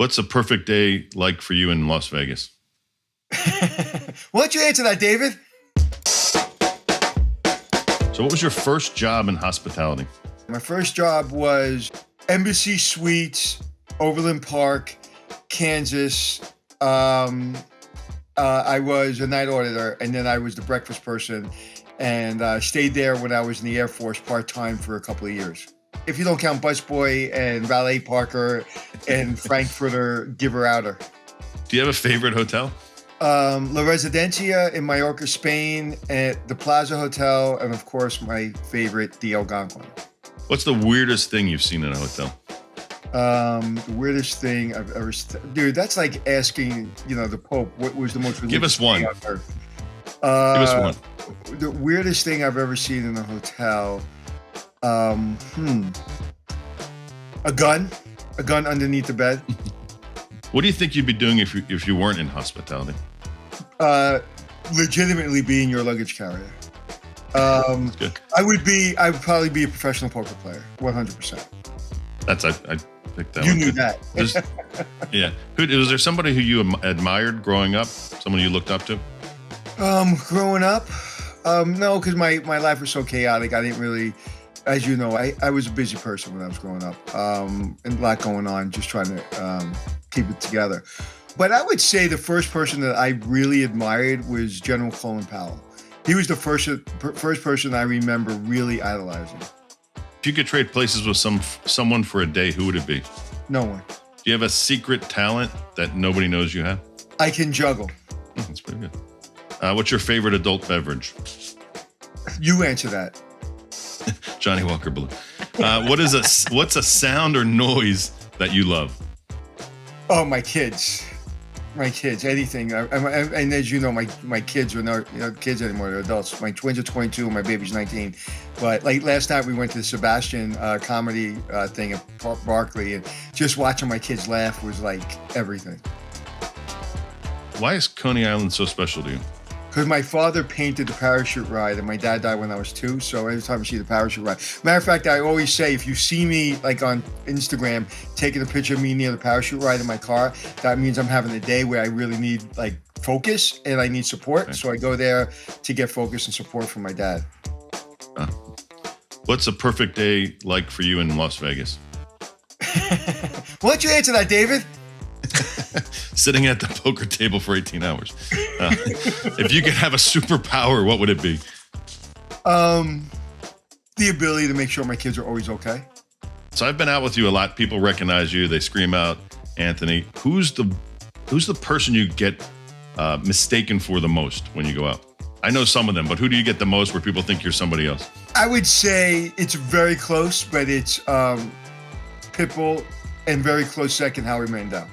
What's a perfect day like for you in Las Vegas? Why don't you answer that, David? So what was your first job in hospitality? My first job was Embassy Suites, Overland Park, Kansas. I was a night auditor, and then I was the breakfast person, and stayed there when I was in the Air Force part-time for a couple of years. If you don't count busboy and valet parker and Frankfurter giver-outer. Do you have a favorite hotel? La Residencia in Mallorca, Spain, at the Plaza Hotel, and of course my favorite, the Algonquin. What's the weirdest thing you've seen in a hotel? The weirdest thing I've ever dude, that's like asking, the Pope what was the most religious Give us one. thing on earth. Give us one. The weirdest thing I've ever seen in a hotel. A gun underneath the bed. What do you think you'd be doing if you weren't in hospitality? Legitimately being your luggage carrier. That's good. I would probably be a professional poker player, 100%. I picked that You one. knew that. Yeah. Was there somebody who you admired growing up? Someone you looked up to? Growing up, no, because my life was so chaotic. I didn't really, as you know, I was a busy person when I was growing up, and a lot going on, just trying to keep it together. But I would say the first person that I really admired was General Colin Powell. He was the first person I remember really idolizing. If you could trade places with someone for a day, who would it be? No one. Do you have a secret talent that nobody knows you have? I can juggle. That's pretty good. What's your favorite adult beverage? You answer that. Johnny Walker Blue. What's a sound or noise that you love? Oh, my kids, anything. And as you know, my kids are not kids anymore; they're adults. My twins are 22, and my baby's 19. But like last night, we went to the Sebastian comedy thing at Barclay, and just watching my kids laugh was like everything. Why is Coney Island so special to you? Because my father painted the parachute ride, and my dad died when I was 2. So every time I see the parachute ride, matter of fact, I always say if you see me like on Instagram taking a picture of me near the parachute ride in my car, that means I'm having a day where I really need like focus and I need support. Okay. So I go there to get focus and support from my dad. What's a perfect day like for you in Las Vegas? Why don't you answer that, David? Sitting at the poker table for 18 hours. If you could have a superpower, what would it be? The ability to make sure my kids are always okay. So I've been out with you a lot. People recognize you. They scream out, Anthony. Who's the person you get mistaken for the most when you go out? I know some of them, but who do you get the most where people think you're somebody else? I would say it's very close, but it's Pitbull and very close second, Howie Mandel.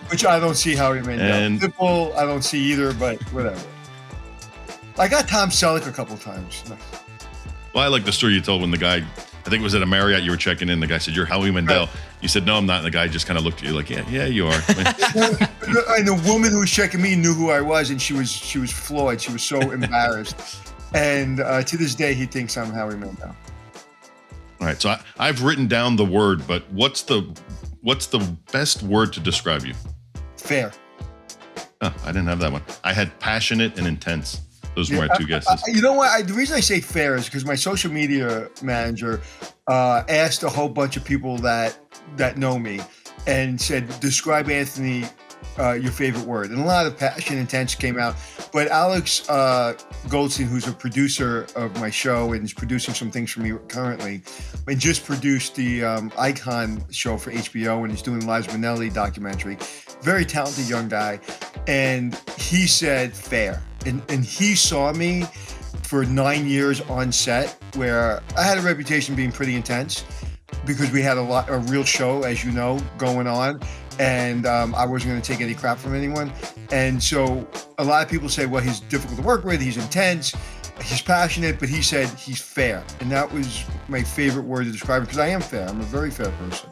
Which I don't see Howie Mandel. And Pitbull, I don't see either, but whatever. I got Tom Selleck a couple times. Well, I like the story you told when the guy, I think it was at a Marriott, you were checking in. The guy said, "You're Howie Mandel." Right. You said, "No, I'm not." And the guy just kind of looked at you like, "Yeah, you are." And the woman who was checking me knew who I was, and she was floored. She was so embarrassed. And to this day, he thinks I'm Howie Mandel. All right, so I've written down the word, but what's the best word to describe you? Fair. Oh, I didn't have that one. I had passionate and intense. Those were my two guesses. You know what? The reason I say fair is because my social media manager asked a whole bunch of people that know me and said, describe Anthony, your favorite word. And a lot of passion and intense came out. But Alex Goldstein, who's a producer of my show and is producing some things for me currently, and just produced the Icon show for HBO, and he's doing Liza Minnelli documentary. Very talented young guy. And he said fair. And he saw me for 9 years on set where I had a reputation being pretty intense because we had a real show, as you know, going on. And I wasn't going to take any crap from anyone. And so a lot of people say, well, he's difficult to work with. He's intense. He's passionate. But he said he's fair. And that was my favorite word to describe it because I am fair. I'm a very fair person.